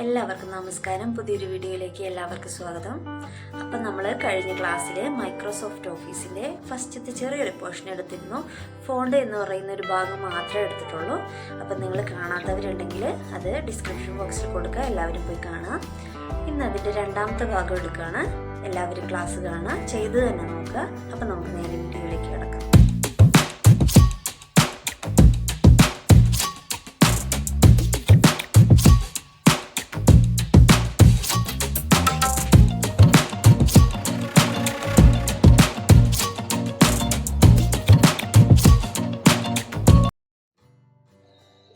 എല്ലാവർക്കും നമസ്കാരം. പുതിയൊരു വീഡിയോയിലേക്ക് എല്ലാവർക്കും സ്വാഗതം. അപ്പം നമ്മൾ കഴിഞ്ഞ ക്ലാസ്സിൽ മൈക്രോസോഫ്റ്റ് ഓഫീസിൻ്റെ ഫസ്റ്റത്തെ ചെറിയൊരു പോർഷൻ എടുത്തിരുന്നു. ഫോണ്ട് എന്ന് പറയുന്ന ഒരു ഭാഗം മാത്രമേ എടുത്തിട്ടുള്ളൂ. അപ്പം നിങ്ങൾ കാണാത്തവരുണ്ടെങ്കിൽ അത് ഡിസ്ക്രിപ്ഷൻ ബോക്സിൽ കൊടുക്കുക, എല്ലാവരും പോയി കാണാം. ഇന്ന് അതിൻ്റെ രണ്ടാമത്തെ ഭാഗം എടുക്കുകയാണ്. എല്ലാവരും ക്ലാസ് കാണുക, ചെയ്ത് തന്നെ നോക്കുക. അപ്പം നമുക്ക് നേരെ വീഡിയോയിലേക്ക് കിടക്കാം.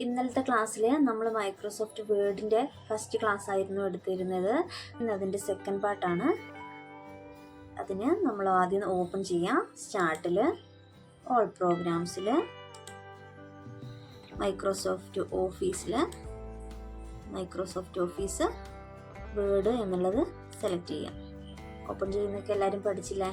ഇന്നലത്തെ ക്ലാസ്സിൽ നമ്മൾ മൈക്രോസോഫ്റ്റ് വേർഡിൻ്റെ ഫസ്റ്റ് ക്ലാസ് ആയിരുന്നു എടുത്തിരുന്നത്. ഇന്ന് അതിൻ്റെ സെക്കൻഡ് പാർട്ടാണ്. അതിന് നമ്മൾ ആദ്യം ഓപ്പൺ ചെയ്യാം. സ്റ്റാർട്ടിൽ ഓൾ പ്രോഗ്രാംസിൽ മൈക്രോസോഫ്റ്റ് ഓഫീസ് വേർഡ് എന്നുള്ളത് സെലക്ട് ചെയ്യാം. ഓപ്പൺ ചെയ്യുന്നതൊക്കെ എല്ലാവരും പഠിച്ചില്ലേ?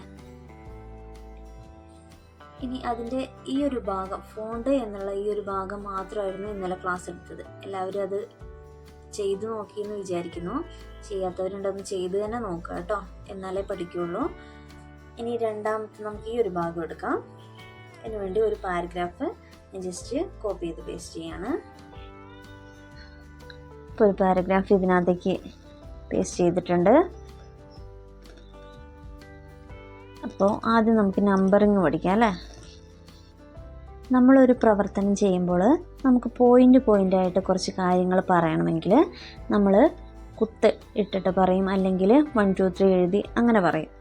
ഇനി അതിൻ്റെ ഈ ഒരു ഭാഗം, ഫോണ്ട് എന്നുള്ള ഈ ഒരു ഭാഗം മാത്രമായിരുന്നു ഇന്നലെ ക്ലാസ് എടുത്തത്. എല്ലാവരും അത് ചെയ്തു നോക്കിയെന്ന് വിചാരിക്കുന്നു. ചെയ്യാത്തവരുണ്ടെന്ന് ചെയ്ത് തന്നെ നോക്കുക കേട്ടോ, എന്നാലേ പഠിക്കുകയുള്ളൂ. ഇനി രണ്ടാമത്തെ നമുക്ക് ഈ ഒരു ഭാഗം എടുക്കാം. അതിന് വേണ്ടി ഒരു പാരഗ്രാഫ് ഞാൻ ജസ്റ്റ് കോപ്പി ചെയ്ത് പേസ്റ്റ് ചെയ്യാണ്. ഇപ്പോൾ ഒരു പാരഗ്രാഫ് ഇതിനകത്തേക്ക് പേസ്റ്റ് ചെയ്തിട്ടുണ്ട്. അപ്പോൾ ആദ്യം നമുക്ക് നമ്പറിങ് പഠിക്കാം അല്ലേ? നമ്മളൊരു പ്രവർത്തനം ചെയ്യുമ്പോൾ നമുക്ക് പോയിൻ്റായിട്ട് കുറച്ച് കാര്യങ്ങൾ പറയണമെങ്കിൽ നമ്മൾ കുത്ത് ഇട്ടിട്ട് പറയും, അല്ലെങ്കിൽ 1 2 3 എഴുതി അങ്ങനെ പറയും.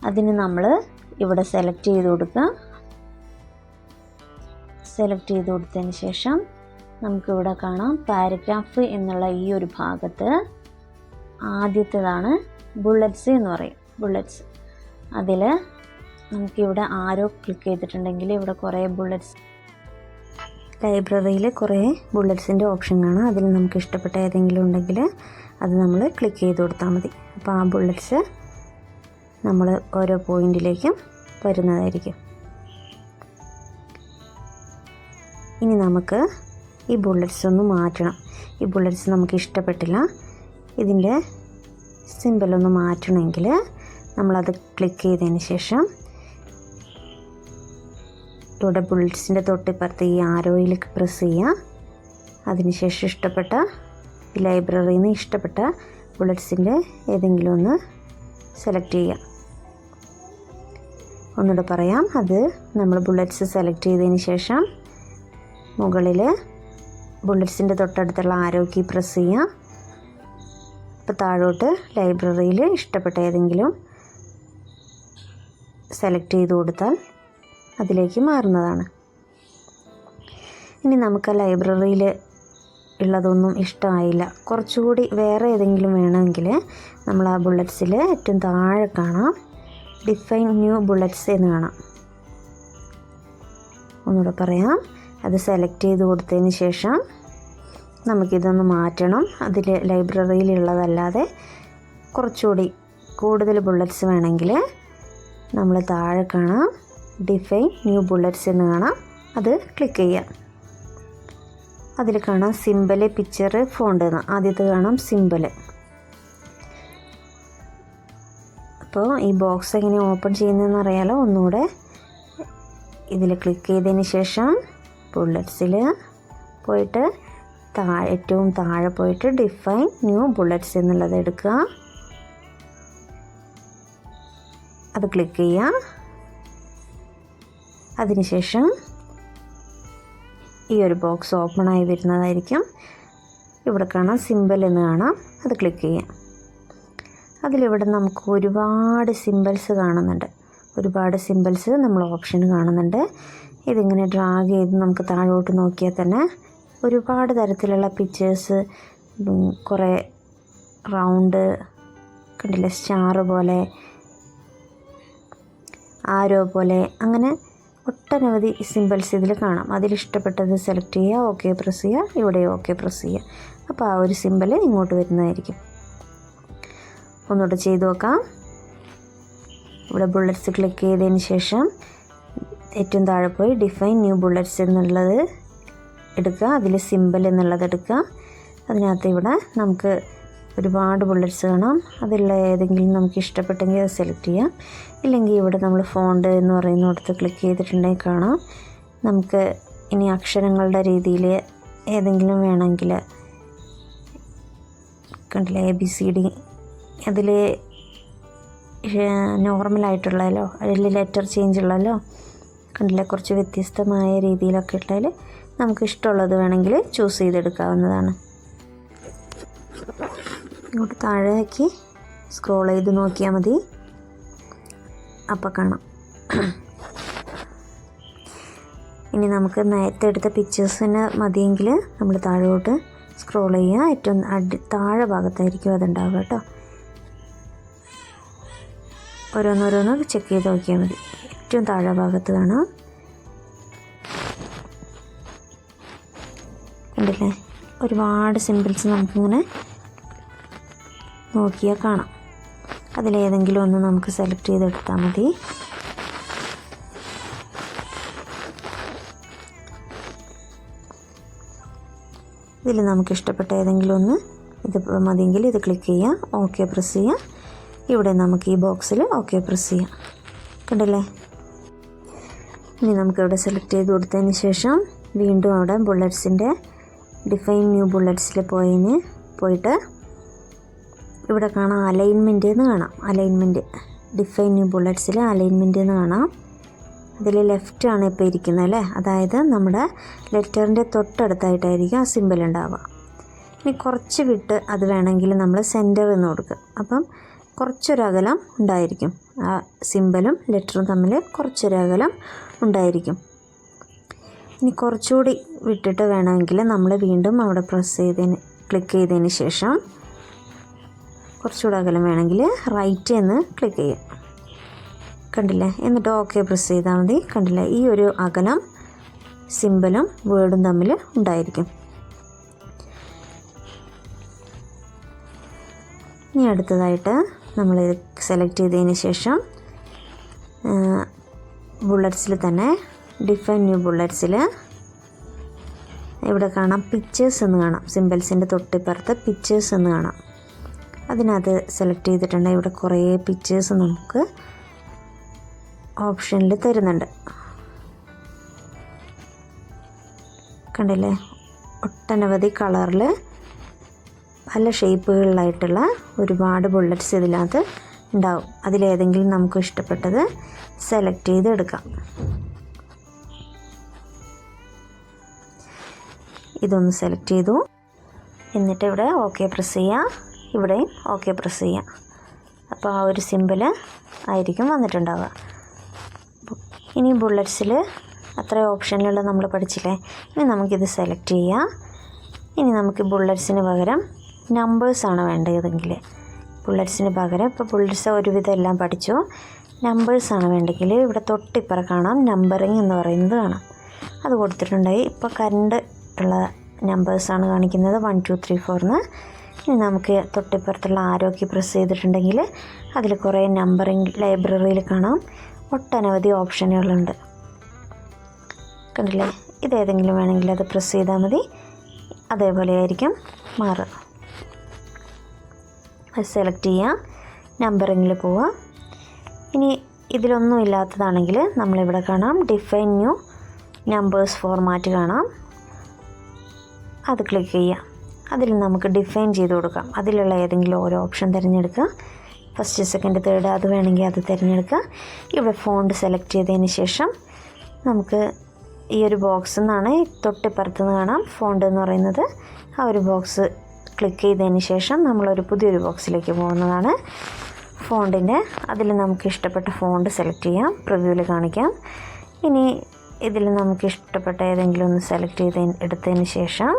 അതിന് നമ്മൾ ഇവിടെ സെലക്ട് ചെയ്ത് കൊടുക്കുക. സെലക്ട് ചെയ്ത് കൊടുത്തതിന് ശേഷം നമുക്കിവിടെ കാണാം പാരഗ്രാഫ് എന്നുള്ള ഈ ഒരു ഭാഗത്ത് ആദ്യത്തേതാണ് ബുള്ളറ്റ്സ് എന്ന് പറയും. ബുള്ളറ്റ്സ് അതിൽ നമുക്കിവിടെ ആരോ ക്ലിക്ക് ചെയ്തിട്ടുണ്ടെങ്കിൽ ഇവിടെ കുറേ ബുള്ളറ്റ്സ്, ലൈബ്രറിയിൽ കുറേ ബുള്ളറ്റ്സിൻ്റെ ഓപ്ഷൻ കാണാം. അതിൽ നമുക്ക് ഇഷ്ടപ്പെട്ട ഏതെങ്കിലും ഉണ്ടെങ്കിൽ അത് നമ്മൾ ക്ലിക്ക് ചെയ്ത് കൊടുത്താൽ മതി. അപ്പോൾ ആ ബുള്ളറ്റ്സ് നമ്മൾ ഓരോ പോയിന്റിലേക്കും വരുന്നതായിരിക്കും. ഇനി നമുക്ക് ഈ ബുള്ളറ്റ്സ് ഒന്ന് മാറ്റണം. ഈ ബുള്ളറ്റ്സ് നമുക്ക് ഇഷ്ടപ്പെട്ടില്ല, ഇതിൻ്റെ സിമ്പലൊന്ന് മാറ്റണമെങ്കിൽ നമ്മളത് ക്ലിക്ക് ചെയ്തതിന് ശേഷം ഇവിടെ ബുള്ളറ്റ്സിൻ്റെ തൊട്ടിപ്പുറത്ത് ഈ ആരോയിൽ പ്രസ് ചെയ്യുക. അതിനുശേഷം ഇഷ്ടപ്പെട്ട ഈ ലൈബ്രറിയിൽ നിന്ന് ഇഷ്ടപ്പെട്ട ബുള്ളറ്റ്സിൻ്റെ ഏതെങ്കിലും ഒന്ന് സെലക്ട് ചെയ്യുക. ഒന്നുകൂടെ പറയാം, അത് നമ്മൾ ബുള്ളറ്റ്സ് സെലക്ട് ചെയ്തതിന് ശേഷം മുകളിൽ ബുള്ളറ്റ്സിൻ്റെ തൊട്ടടുത്തുള്ള ആരോ കീ പ്രസ് ചെയ്യുക. അപ്പോൾ താഴോട്ട് ലൈബ്രറിയിൽ ഇഷ്ടപ്പെട്ട ഏതെങ്കിലും സെലക്ട് ചെയ്ത് കൊടുത്താൽ അതിലേക്ക് മാറുന്നതാണ്. ഇനി നമുക്ക് ലൈബ്രറിയിൽ ഉള്ളതൊന്നും ഇഷ്ടമായില്ല, കുറച്ചുകൂടി വേറെ ഏതെങ്കിലും വേണമെങ്കിൽ നമ്മൾ ആ ബുള്ളറ്റ്സിൽ ഏറ്റവും താഴെ കാണാം ഡിഫൈൻ ന്യൂ ബുള്ളറ്റ്സ് എന്ന് കാണാം. ഒന്നുകൂടെ പറയാം, അത് സെലക്ട് ചെയ്ത് കൊടുത്തതിന് ശേഷം നമുക്കിതൊന്ന് മാറ്റണം. അതിൽ ലൈബ്രറിയിലുള്ളതല്ലാതെ കുറച്ചുകൂടി കൂടുതൽ ബുള്ളറ്റ്സ് വേണമെങ്കിൽ നമ്മൾ താഴെ കാണാം ഡിഫൈൻ ന്യൂ ബുള്ളറ്റ്സ് എന്ന് കാണാം. അത് ക്ലിക്ക് ചെയ്യാം. അതിൽ കാണാം സിമ്പല്, പിക്ചർ, ഫോണ്ട് എന്ന്. ആദ്യത്തെ കാണാം സിമ്പല്. അപ്പോൾ ഈ ബോക്സ് എങ്ങനെ ഓപ്പൺ ചെയ്യുന്നതെന്ന് അറിയാലോ. ഒന്നുകൂടെ ഇതിൽ ക്ലിക്ക് ചെയ്തതിന് ശേഷം ബുള്ളറ്റ്സിൽ പോയിട്ട് ഏറ്റവും താഴെ പോയിട്ട് ഡിഫൈൻ ന്യൂ ബുള്ളറ്റ്സ് എന്നുള്ളത് എടുക്കുക. അത് ക്ലിക്ക് ചെയ്യുക. അതിനുശേഷം ഈ ഒരു ബോക്സ് ഓപ്പണായി വരുന്നതായിരിക്കും. ഇവിടെ കാണാം സിമ്പൽ എന്ന് കാണാം. അത് ക്ലിക്ക് ചെയ്യാം. അതിലിവിടെ നമുക്ക് ഒരുപാട് സിമ്പൽസ് കാണുന്നുണ്ട്. ഒരുപാട് സിമ്പൽസ് നമ്മൾ ഓപ്ഷൻ കാണുന്നുണ്ട്. ഇതിങ്ങനെ ഡ്രാഗ് ചെയ്ത് നമുക്ക് താഴോട്ട് നോക്കിയാൽ തന്നെ ഒരുപാട് തരത്തിലുള്ള പിക്ചേഴ്സ്, കുറേ റൗണ്ട് കണ്ടില്ലേ, സ്റ്റാർ പോലെ, ആരോ പോലെ, അങ്ങനെ ഒട്ടനവധി സിമ്പിൾസ് ഇതിൽ കാണാം. അതിലിഷ്ടപ്പെട്ടത് സെലക്ട് ചെയ്യുക, ഓക്കെ പ്രസ് ചെയ്യുക, ഇവിടെ ഓക്കെ പ്രസ് ചെയ്യുക. അപ്പോൾ ആ ഒരു സിമ്പിൾ ഇങ്ങോട്ട് വരുന്നതായിരിക്കും. ഒന്നുകൂടെ ചെയ്ത് നോക്കാം. ഇവിടെ ബുള്ളറ്റ്സ് ക്ലിക്ക് ചെയ്തതിന് ശേഷം ഏറ്റവും താഴെ പോയി ഡിഫൈൻ ന്യൂ ബുള്ളറ്റ്സ് എന്നുള്ളത് എടുക്കുക. അതിൽ സിമ്പിൾ എന്നുള്ളത് എടുക്കുക. അതിനകത്ത് ഇവിടെ നമുക്ക് ഒരുപാട് ബുള്ളറ്റ്സ് കാണാം. അതിലുള്ള ഏതെങ്കിലും നമുക്ക് ഇഷ്ടപ്പെട്ടെങ്കിൽ അത് സെലക്ട് ചെയ്യാം. ഇല്ലെങ്കിൽ ഇവിടെ നമ്മൾ ഫോണ്ട് എന്ന് പറയുന്നിടത്ത് ക്ലിക്ക് ചെയ്തിട്ടുണ്ടെങ്കിൽ കാണാം. നമുക്ക് ഇനി അക്ഷരങ്ങളുടെ രീതിയിൽ ഏതെങ്കിലും വേണമെങ്കിൽ കണ്ടില്ലേ, ABCD അതിൽ നോർമലായിട്ടുള്ളതല്ലോ, അതിൽ ലെറ്റർ ചേഞ്ച് ഉള്ളതല്ലോ കണ്ടില്ലേ, കുറച്ച് വ്യത്യസ്തമായ രീതിയിലൊക്കെ ഇട്ടാൽ നമുക്ക് ഇഷ്ടമുള്ളത് വേണമെങ്കിൽ ചൂസ് ചെയ്തെടുക്കാവുന്നതാണ്. ഇങ്ങോട്ട് താഴേക്ക് സ്ക്രോൾ ചെയ്ത് നോക്കിയാൽ മതി, അപ്പോൾ കാണാം. ഇനി നമുക്ക് നേരത്തെ എടുത്ത പിക്ചേഴ്സിന് മതിയെങ്കിൽ നമ്മൾ താഴോട്ട് സ്ക്രോൾ ചെയ്യുക. ഏറ്റവും താഴെ ഭാഗത്തായിരിക്കും അതുണ്ടാവുക കേട്ടോ. ഓരോന്നോരോന്ന് ചെക്ക് ചെയ്ത് നോക്കിയാൽ മതി. ഏറ്റവും താഴെ ഭാഗത്ത് കാണാം, കണ്ടില്ലേ, ഒരുപാട് സിമ്പിൾസ് നമുക്കിങ്ങനെ നോക്കിയാൽ കാണാം. അതിലേതെങ്കിലും ഒന്ന് നമുക്ക് സെലക്ട് ചെയ്തെടുത്താൽ മതി. ഇതിൽ നമുക്ക് ഇഷ്ടപ്പെട്ട ഏതെങ്കിലും ഒന്ന് ഇത് മതിയെങ്കിൽ ഇത് ക്ലിക്ക് ചെയ്യാം, ഓക്കെ പ്രസ് ചെയ്യാം. ഇവിടെ നമുക്ക് ഈ ബോക്സിൽ ഓക്കെ പ്രസ് ചെയ്യാം. കണ്ടില്ലേ, ഇനി നമുക്കിവിടെ സെലക്ട് ചെയ്ത് കൊടുത്തതിന് ശേഷം വീണ്ടും അവിടെ ബുള്ളറ്റ്സിൻ്റെ ഡിഫൈൻ ന്യൂ ബുള്ളറ്റ്സിൽ പോയിട്ട് ഇവിടെ കാണാം അലൈൻമെൻറ്റ് എന്ന് കാണാം. അലൈൻമെൻറ്റ് ഡിഫൈൻ ന്യൂ ബുള്ളറ്റ്സിൽ അലൈൻമെൻറ്റ് എന്ന് കാണാം. അതിൽ ലെഫ്റ്റാണ് ഇപ്പോൾ ഇരിക്കുന്നത് അല്ലേ, അതായത് നമ്മുടെ ലെറ്ററിൻ്റെ തൊട്ടടുത്തായിട്ടായിരിക്കും ആ സിമ്പിൾ ഉണ്ടാവുക. ഇനി കുറച്ച് വിട്ട് അത് വേണമെങ്കിൽ നമ്മൾ സെൻറ്റർ എന്ന് കൊടുക്കുക. അപ്പം കുറച്ചൊരകലം ഉണ്ടായിരിക്കും, ആ സിമ്പിളും ലെറ്ററും തമ്മിൽ കുറച്ചൊരകലം ഉണ്ടായിരിക്കും. ഇനി കുറച്ചുകൂടി വിട്ടിട്ട് വേണമെങ്കിൽ നമ്മൾ വീണ്ടും അവിടെ ക്ലിക്ക് ചെയ്തതിന് ശേഷം കുറച്ചുകൂടി അകലം വേണമെങ്കിൽ റൈറ്റ് എന്ന് ക്ലിക്ക് ചെയ്യാം. കണ്ടില്ലേ, എന്നിട്ട് ഓക്കെ പ്രസ് ചെയ്താൽ മതി. കണ്ടില്ലേ, ഈ ഒരു അകലം സിമ്പിളും വേർഡും തമ്മിൽ ഉണ്ടായിരിക്കും. ഇനി അടുത്തതായിട്ട് നമ്മൾ സെലക്ട് ചെയ്തതിന് ശേഷം ബുള്ളറ്റ്സിൽ തന്നെ ഡിഫൈൻ ന്യൂ ബുള്ളറ്റ്സിൽ ഇവിടെ കാണാം പിക്ചേഴ്സ് എന്ന് കാണാം. സിമ്പിൾസിൻ്റെ തൊട്ടിപ്പുറത്ത് പിക്ചേഴ്സ് എന്ന് കാണാം. അതിനകത്ത് സെലക്ട് ചെയ്തിട്ടുണ്ടെങ്കിൽ ഇവിടെ കുറേ പിക്ചേഴ്സ് നമുക്ക് ഓപ്ഷനിൽ തരുന്നുണ്ട്. കണ്ടില്ലേ, ഒട്ടനവധി കളറിൽ പല ഷേപ്പുകളിലായിട്ടുള്ള ഒരുപാട് ബുള്ളറ്റ്സ് ഇതിനകത്ത് ഉണ്ടാവും. അതിലേതെങ്കിലും നമുക്ക് ഇഷ്ടപ്പെട്ടത് സെലക്ട് ചെയ്ത് എടുക്കാം. ഇതൊന്ന് സെലക്ട് ചെയ്തു, എന്നിട്ട് ഇവിടെ ഓക്കെ പ്രസ് ചെയ്യുക, ഇവിടെയും ഓക്കെ പ്രസ് ചെയ്യുക. അപ്പോൾ ആ ഒരു സിമ്പിൾ ആയിരിക്കും വന്നിട്ടുണ്ടാവുക. ഇനി ബുള്ളറ്റ്സിൽ അത്ര ഓപ്ഷനിലുള്ള നമ്മൾ പഠിച്ചില്ലേ, ഇനി നമുക്കിത് സെലക്ട് ചെയ്യാം. ഇനി നമുക്ക് ബുള്ളറ്റ്സിന് പകരം നമ്പേഴ്സാണ് വേണ്ടതെങ്കിൽ ബുള്ളറ്റ്സിന് പകരം, ഇപ്പോൾ ബുള്ളറ്റ്സ് ഒരുവിധം എല്ലാം പഠിച്ചു, നമ്പേഴ്സാണ് വേണ്ടെങ്കിൽ ഇവിടെ തൊട്ടിപ്പുറം കാണാം നമ്പറിങ് എന്ന് പറയുന്നത് കാണാം. അത് കൊടുത്തിട്ടുണ്ടായി. ഇപ്പോൾ കറണ്ട് ഉള്ള നമ്പേഴ്സാണ് കാണിക്കുന്നത് 1 2 3 4 എന്ന്. ഇനി നമുക്ക് തൊട്ടിപ്പുറത്തുള്ള ആരോക്കി പ്രസ് ചെയ്തിട്ടുണ്ടെങ്കിൽ അതിൽ കുറേ നമ്പറിങ് ലൈബ്രറിയിൽ കാണാം. ഒട്ടനവധി ഓപ്ഷനുകളുണ്ട്. കണ്ടില്ലേ, ഇതേതെങ്കിലും വേണമെങ്കിൽ അത് പ്രസ് ചെയ്താൽ മതി, അതേപോലെ ആയിരിക്കും മാറുക. അത് സെലക്ട് ചെയ്യാം, നമ്പറിങ്ങിൽ പോവുക. ഇനി ഇതിലൊന്നും ഇല്ലാത്തതാണെങ്കിൽ നമ്മളിവിടെ കാണാം ഡിഫൈൻ ന്യൂ നമ്പേഴ്സ് ഫോർമാറ്റ് കാണാം. അത് ക്ലിക്ക് ചെയ്യാം. അതിൽ നമുക്ക് ഡിഫൈൻ ചെയ്ത് കൊടുക്കാം. അതിലുള്ള ഏതെങ്കിലും ഓരോ ഓപ്ഷൻ തിരഞ്ഞെടുക്കുക. ഫസ്റ്റ് സെക്കൻഡ് തേർഡ് അത് വേണമെങ്കിൽ അത് തിരഞ്ഞെടുക്കുക. ഇവിടെ ഫോണ്ട് സെലക്ട് ചെയ്തതിന് ശേഷം നമുക്ക് ഈ ഒരു ബോക്സിൽ നിന്നാണ് തൊട്ടിപ്പുറത്ത് നിന്ന് കാണാം ഫോണ്ട് എന്ന് പറയുന്നത്. ആ ഒരു ബോക്സ് ക്ലിക്ക് ചെയ്തതിന് ശേഷം നമ്മളൊരു പുതിയൊരു ബോക്സിലേക്ക് പോകുന്നതാണ്. ഫോണ്ടിൻ്റെ അതിൽ നമുക്ക് ഇഷ്ടപ്പെട്ട ഫോണ്ട് സെലക്ട് ചെയ്യാം, പ്രിവ്യൂവിൽ കാണിക്കാം. ഇനി ഇതിൽ നമുക്ക് ഇഷ്ടപ്പെട്ട ഏതെങ്കിലും ഒന്ന് സെലക്ട് എടുത്തതിന് ശേഷം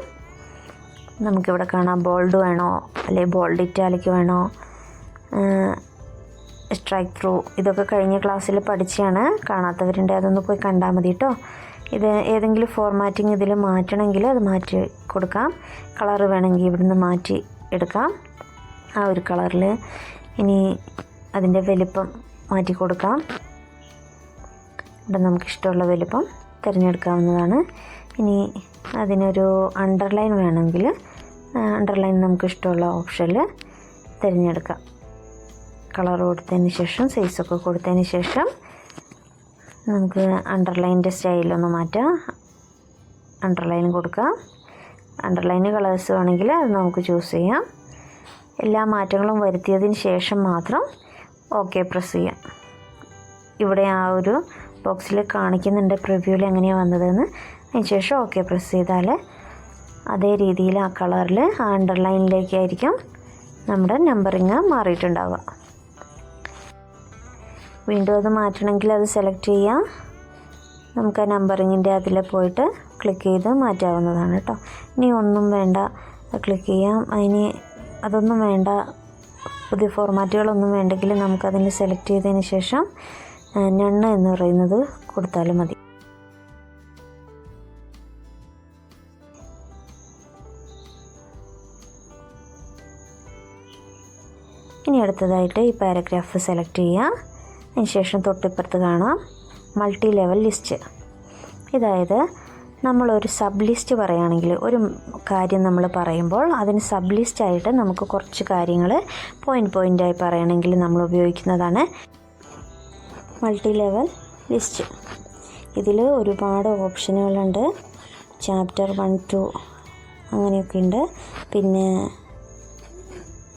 നമുക്കിവിടെ കാണാം ബോൾഡ് വേണോ അല്ലെങ്കിൽ ബോൾഡ് ഇറ്റാലിക് വേണോ, സ്ട്രൈക്ക് ത്രൂ, ഇതൊക്കെ കഴിഞ്ഞ ക്ലാസ്സിൽ പഠിച്ചാണ്. കാണാത്തവരുണ്ട്, അതൊന്ന് പോയി കണ്ടാൽ മതി കേട്ടോ. ഇത് ഏതെങ്കിലും ഫോർമാറ്റിംഗ് ഇതിൽ മാറ്റണമെങ്കിൽ അത് മാറ്റി കൊടുക്കാം. കളറ് വേണമെങ്കിൽ ഇവിടുന്ന് മാറ്റി എടുക്കാം ആ ഒരു കളറിൽ. ഇനി അതിൻ്റെ വലിപ്പം മാറ്റി കൊടുക്കാം. ഇവിടെ നമുക്കിഷ്ടമുള്ള വലിപ്പം തിരഞ്ഞെടുക്കാവുന്നതാണ്. ഇനി അതിനൊരു അണ്ടർലൈൻ വേണമെങ്കിൽ അണ്ടർലൈൻ നമുക്കിഷ്ടമുള്ള ഓപ്ഷനിൽ തിരഞ്ഞെടുക്കാം. കളർ കൊടുത്തതിന് ശേഷം സൈസൊക്കെ കൊടുത്തതിന് ശേഷം നമുക്ക് അണ്ടർലൈൻ്റെ സ്റ്റൈലൊന്ന് മാറ്റാം. അണ്ടർലൈൻ കൊടുക്കാം. അണ്ടർലൈന് കളേഴ്സ് വേണമെങ്കിൽ അത് നമുക്ക് ചൂസ് ചെയ്യാം. എല്ലാ മാറ്റങ്ങളും വരുത്തിയതിന് ശേഷം മാത്രം ഓക്കെ പ്രസ് ചെയ്യാം. ഇവിടെ ആ ഒരു ബോക്സിൽ കാണിക്കുന്നുണ്ട് പ്രിവ്യൂവിൽ എങ്ങനെയാണ് വന്നതെന്ന്. അതിന് ശേഷം ഓക്കെ പ്രസ് ചെയ്താൽ അതേ രീതിയിൽ ആ കളറിൽ ആ അണ്ടർലൈനിലേക്കായിരിക്കും നമ്മുടെ നമ്പറിങ് മാറിയിട്ടുണ്ടാവുക. വീണ്ടും അത് മാറ്റണമെങ്കിൽ അത് സെലക്ട് ചെയ്യാം. നമുക്ക് ആ നമ്പറിങ്ങിൻ്റെ അതിൽ പോയിട്ട് ക്ലിക്ക് ചെയ്ത് മാറ്റാവുന്നതാണ് കേട്ടോ. ഇനി ഒന്നും വേണ്ട, ക്ലിക്ക് ചെയ്യാം. അതൊന്നും വേണ്ട, പുതിയ ഫോർമാറ്റുകളൊന്നും വേണ്ടെങ്കിൽ നമുക്കതിന് സെലക്ട് ചെയ്തതിന് ശേഷം നണ്ണ് എന്ന് പറയുന്നത് കൊടുത്താലും മതി. ഇനി അടുത്തതായിട്ട് ഈ പാരഗ്രാഫ് സെലക്ട് ചെയ്യാം. അതിന് ശേഷം തൊട്ടിപ്പുറത്ത് കാണാം മൾട്ടി ലെവൽ ലിസ്റ്റ്. ഇതായത് നമ്മളൊരു സബ് ലിസ്റ്റ് പറയുകയാണെങ്കിൽ, ഒരു കാര്യം നമ്മൾ പറയുമ്പോൾ അതിന് സബ് ലിസ്റ്റായിട്ട് നമുക്ക് കുറച്ച് കാര്യങ്ങൾ പോയിൻ്റായി പറയണമെങ്കിൽ നമ്മൾ ഉപയോഗിക്കുന്നതാണ് മൾട്ടി ലെവൽ ലിസ്റ്റ്. ഇതിൽ ഒരുപാട് ഓപ്ഷനുകളുണ്ട്. ചാപ്റ്റർ 1, 2 അങ്ങനെയൊക്കെ ഉണ്ട്. പിന്നെ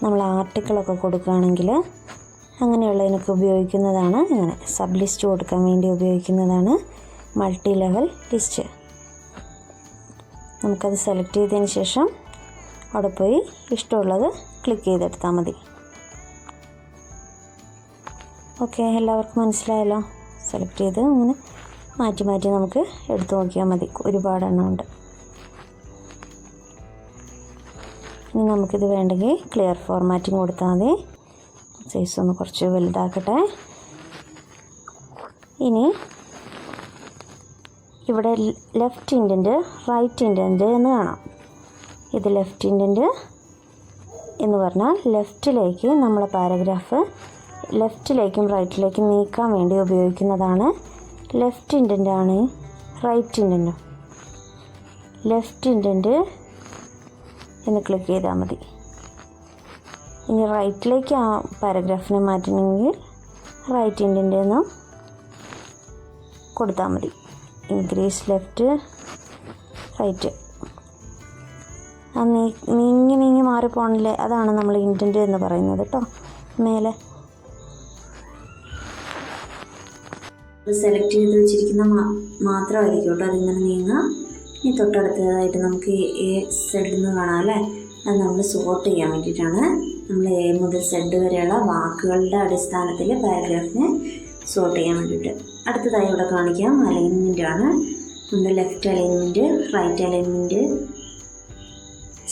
നമ്മൾ ആർട്ടിക്കിളൊക്കെ കൊടുക്കുകയാണെങ്കിൽ അങ്ങനെയുള്ളതിനൊക്കെ ഉപയോഗിക്കുന്നതാണ്. ഇങ്ങനെ സബ് ലിസ്റ്റ് കൊടുക്കാൻ വേണ്ടി ഉപയോഗിക്കുന്നതാണ് മൾട്ടി ലെവൽ ലിസ്റ്റ്. നമുക്കത് സെലക്ട് ചെയ്തതിന് ശേഷം അവിടെ പോയി ഇഷ്ടമുള്ളത് ക്ലിക്ക് ചെയ്തെടുത്താൽ മതി. ഓക്കെ, എല്ലാവർക്കും മനസ്സിലായല്ലോ. സെലക്ട് ചെയ്ത് അങ്ങനെ മാറ്റി നമുക്ക് എടുത്തു നോക്കിയാൽ മതി. ഒരുപാട് എണ്ണം ഉണ്ട്. ഇനി നമുക്കിത് വേണ്ടെങ്കിൽ ക്ലിയർ ഫോർമാറ്റിംഗ് കൊടുത്താൽ മതി. സൈസ് ഒന്ന് കുറച്ച് വലുതാക്കട്ടെ. ഇനി ഇവിടെ ലെഫ്റ്റ് ഇൻഡൻറ്റ് റൈറ്റ് ഇൻഡൻറ്റ് എന്ന് കാണാം. ഇത് ലെഫ്റ്റ് ഇൻഡൻറ്റ് എന്ന് പറഞ്ഞാൽ ലെഫ്റ്റിലേക്ക് നമ്മളെ പാരഗ്രാഫ് ലെഫ്റ്റിലേക്കും റൈറ്റിലേക്കും നീക്കാൻ വേണ്ടി ഉപയോഗിക്കുന്നതാണ്. ലെഫ്റ്റ് ഇൻഡൻ്റ് ആണ് റൈറ്റ് ഇൻഡൻറ്റും. ലെഫ്റ്റ് ഇൻഡൻറ്റ് എന്ന് ക്ലിക്ക് ചെയ്താൽ മതി. ഇനി റൈറ്റിലേക്ക് ആ പാരഗ്രാഫിനെ മാറ്റണമെങ്കിൽ റൈറ്റ് ഇൻഡൻറ്റ് എന്ന് കൊടുത്താൽ മതി. Increase left right. ആ നീങ്ങി മാറിപ്പോണില്ലേ, അതാണ് നമ്മൾ ഇൻഡൻറ്റ് എന്ന് പറയുന്നത് കേട്ടോ. മേലെ സെലക്ട് ചെയ്ത് വെച്ചിരിക്കുന്ന മാത്രമായിരിക്കും കേട്ടോ അതിങ്ങനെ നീങ്ങാം. ഇനി തൊട്ടടുത്തതായിട്ട് നമുക്ക് Z എന്ന് കാണാം അല്ലേ. അത് നമ്മൾ സോർട്ട് ചെയ്യാൻ വേണ്ടിയിട്ടാണ്. നമ്മൾ A മുതൽ Z വരെയുള്ള വാക്കുകളുടെ അടിസ്ഥാനത്തിൽ പാരഗ്രാഫിനെ സോർട്ട് ചെയ്യാൻ വേണ്ടിയിട്ട്. അടുത്തതായി ഇവിടെ കാണിക്കാം അലൈൻമെൻ്റ് ആണ്. നമ്മുടെ left alignment, right alignment,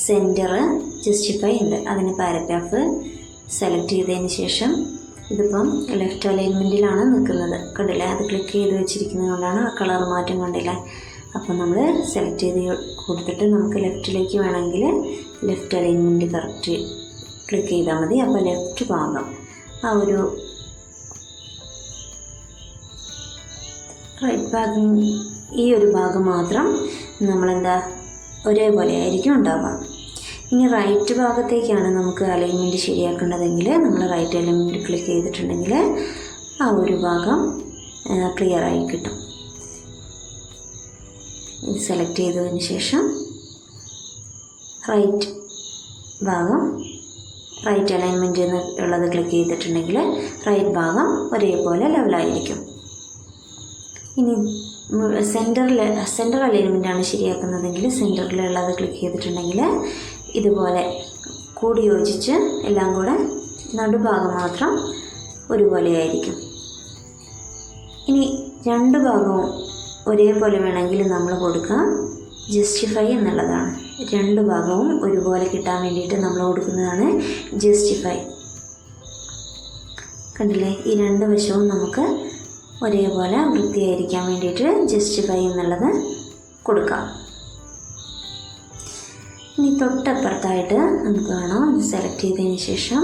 centre, justify ഉണ്ട്. അതിന് പാരഗ്രാഫ് സെലക്ട് ചെയ്തതിന് ശേഷം ഇതിപ്പം ലെഫ്റ്റ് അലൈൻമെൻറ്റിലാണ് നിൽക്കുന്നത്, കണ്ടില്ലേ. അത് ക്ലിക്ക് ചെയ്ത് വെച്ചിരിക്കുന്നത് കൊണ്ടാണ് ആ കളർ മാറ്റം കണ്ടില്ലേ. അപ്പോൾ നമ്മൾ സെലക്ട് ചെയ്ത് കൊടുത്തിട്ട് നമുക്ക് ലെഫ്റ്റിലേക്ക് വേണമെങ്കിൽ ലെഫ്റ്റ് അലൈൻമെൻറ്റ് കറക്റ്റ് ക്ലിക്ക് ചെയ്താൽ മതി. അപ്പോൾ ലെഫ്റ്റ് ഭാഗം ആ ഒരു റൈറ്റ് ഭാഗം ഈ ഒരു ഭാഗം മാത്രം നമ്മളെന്താ ഒരേപോലെ ആയിരിക്കും ഉണ്ടാവുക. ഇനി റൈറ്റ് ഭാഗത്തേക്കാണ് നമുക്ക് അലൈൻമെൻറ്റ് ശരിയാക്കേണ്ടതെങ്കിൽ നമ്മൾ റൈറ്റ് അലൈൻമെൻറ്റ് ക്ലിക്ക് ചെയ്തിട്ടുണ്ടെങ്കിൽ ആ ഒരു ഭാഗം ക്ലിയറായി കിട്ടും. ഇത് സെലക്ട് ചെയ്തതിന് ശേഷം റൈറ്റ് ഭാഗം റൈറ്റ് അലൈൻമെൻറ്റ് എന്ന് ഉള്ളത് ക്ലിക്ക് ചെയ്തിട്ടുണ്ടെങ്കിൽ റൈറ്റ് ഭാഗം ഒരേപോലെ ലെവലായിരിക്കും. ഇനി സെൻറ്റർ അലൈൻമെൻറ്റാണ് ശരിയാക്കുന്നതെങ്കിൽ സെൻറ്ററിലുള്ളത് ക്ലിക്ക് ചെയ്തിട്ടുണ്ടെങ്കിൽ ഇതുപോലെ കൂടി യോജിച്ച് എല്ലാം കൂടെ നടുഭാഗം മാത്രം ഒരുപോലെ ആയിരിക്കും. ഇനി രണ്ട് ഭാഗവും ഒരേപോലെ വേണമെങ്കിൽ നമ്മൾ കൊടുക്കുക ജസ്റ്റിഫൈ എന്നുള്ളതാണ്. രണ്ട് ഭാഗവും ഒരുപോലെ കിട്ടാൻ വേണ്ടിയിട്ട് നമ്മൾ കൊടുക്കുന്നതാണ് ജസ്റ്റിഫൈ. കണ്ടില്ലേ, ഈ രണ്ട് വശവും നമുക്ക് ഒരേപോലെ വൃത്തിയായിരിക്കാൻ വേണ്ടിയിട്ട് ജസ്റ്റിഫൈ എന്നുള്ളത് കൊടുക്കാം. ഇനി തൊട്ടപ്പുറത്തായിട്ട് നമുക്ക് കാണാം, സെലക്ട് ചെയ്തതിന് ശേഷം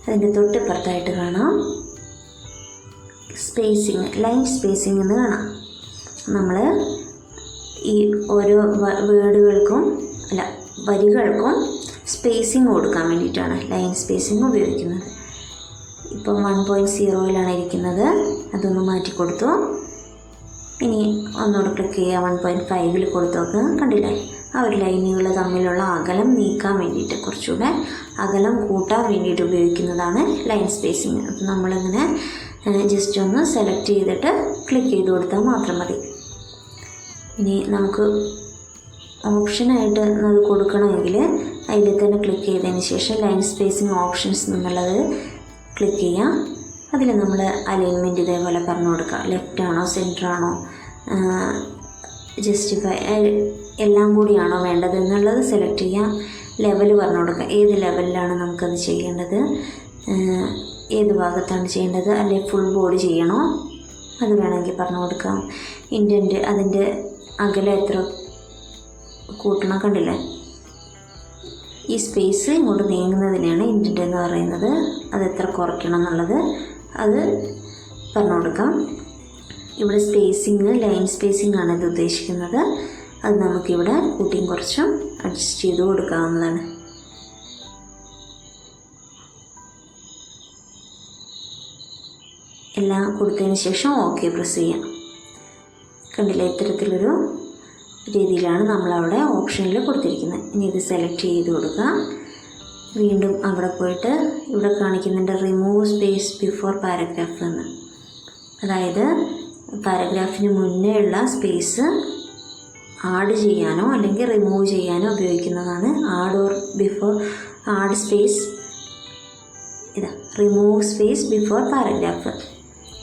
അതിൻ്റെ തൊട്ടപ്പുറത്തായിട്ട് കാണാം സ്പേസിങ്, ലൈൻ സ്പേസിങ് എന്ന് കാണാം. നമ്മൾ ഈ ഓരോ വരികൾക്കും സ്പേസിങ് കൊടുക്കാൻ വേണ്ടിയിട്ടാണ് ലൈൻ സ്പേസിങ് ഉപയോഗിക്കുന്നത്. ഇപ്പോൾ 1.0 ഇരിക്കുന്നത്, അതൊന്ന് മാറ്റി കൊടുത്തു. ഇനി ഒന്നുകൂടെ ക്ലിക്ക് ചെയ്യുക, 1.5 കൊടുത്തു നോക്കുക. കണ്ടില്ലേ, ആ ഒരു ലൈനുകൾ തമ്മിലുള്ള അകലം നീക്കാൻ വേണ്ടിയിട്ട്, കുറച്ചുകൂടെ അകലം കൂട്ടാൻ വേണ്ടിയിട്ട് ഉപയോഗിക്കുന്നതാണ് ലൈൻ സ്പേസിങ്. അപ്പോൾ നമ്മളിങ്ങനെ ജസ്റ്റ് ഒന്ന് സെലക്ട് ചെയ്തിട്ട് ക്ലിക്ക് ചെയ്ത് കൊടുത്താൽ മാത്രം മതി. ഇനി നമുക്ക് ഓപ്ഷനായിട്ട് അത് കൊടുക്കണമെങ്കിൽ അതിൽ തന്നെ ക്ലിക്ക് ചെയ്തതിന് ശേഷം ലൈൻ സ്പേസിങ് ഓപ്ഷൻസ് എന്നുള്ളത് ക്ലിക്ക് ചെയ്യാം. അതിൽ നമ്മൾ അലൈൻമെൻറ്റ് ഇതേപോലെ പറഞ്ഞു കൊടുക്കുക. ലെഫ്റ്റ് ആണോ, സെൻറ്റർ ആണോ, ജസ്റ്റിഫൈ എല്ലാം കൂടിയാണോ വേണ്ടത് എന്നുള്ളത് സെലക്ട് ചെയ്യാം. ലെവൽ പറഞ്ഞു കൊടുക്കുക, ഏത് ലെവലിലാണ് നമുക്കത് ചെയ്യേണ്ടത്, ഏത് ഭാഗത്താണ് ചെയ്യേണ്ടത്, അല്ലെങ്കിൽ ഫുൾ ബോഡി ചെയ്യണോ, അത് വേണമെങ്കിൽ പറഞ്ഞു കൊടുക്കാം. ഇൻറ്റൻറ്റ്, അതിൻ്റെ അകലം എത്ര കൂട്ടണം. കണ്ടില്ലേ, ഈ സ്പേസ് ഇങ്ങോട്ട് നീങ്ങുന്നതിനെയാണ് ഇൻറ്റൻറ്റ് എന്ന് പറയുന്നത്. അത് എത്ര കുറയ്ക്കണം എന്നുള്ളത് അത് പറഞ്ഞു കൊടുക്കാം. ഇവിടെ സ്പേസിങ്, ലൈൻ സ്പേസിങ് ആണ് ഇത് ഉദ്ദേശിക്കുന്നത്. അത് നമുക്കിവിടെ കൂട്ടിയും കുറച്ചും അഡ്ജസ്റ്റ് ചെയ്ത് കൊടുക്കാവുന്നതാണ്. എല്ലാം കൊടുത്തതിന് ശേഷം ഓക്കെ പ്രസ് ചെയ്യാം. കണ്ടില്ലേ, ഇത്തരത്തിലൊരു രീതിയിലാണ് നമ്മളവിടെ ഓപ്ഷനിൽ കൊടുത്തിരിക്കുന്നത്. ഇനി ഇത് സെലക്ട് ചെയ്ത് കൊടുക്കുക. വീണ്ടും അവിടെ പോയിട്ട് ഇവിടെ കാണിക്കുന്നുണ്ട് റിമൂവ് സ്പേസ് ബിഫോർ പാരഗ്രാഫ് എന്ന്. അതായത് പാരഗ്രാഫിന് മുന്നേ ഉള്ള സ്പേസ് ആഡ് ചെയ്യാനോ അല്ലെങ്കിൽ റിമൂവ് ചെയ്യാനോ ഉപയോഗിക്കുന്നതാണ് add or before. Add space ഇതാ, റിമൂവ് സ്പേസ് ബിഫോർ പാരഗ്രാഫ്,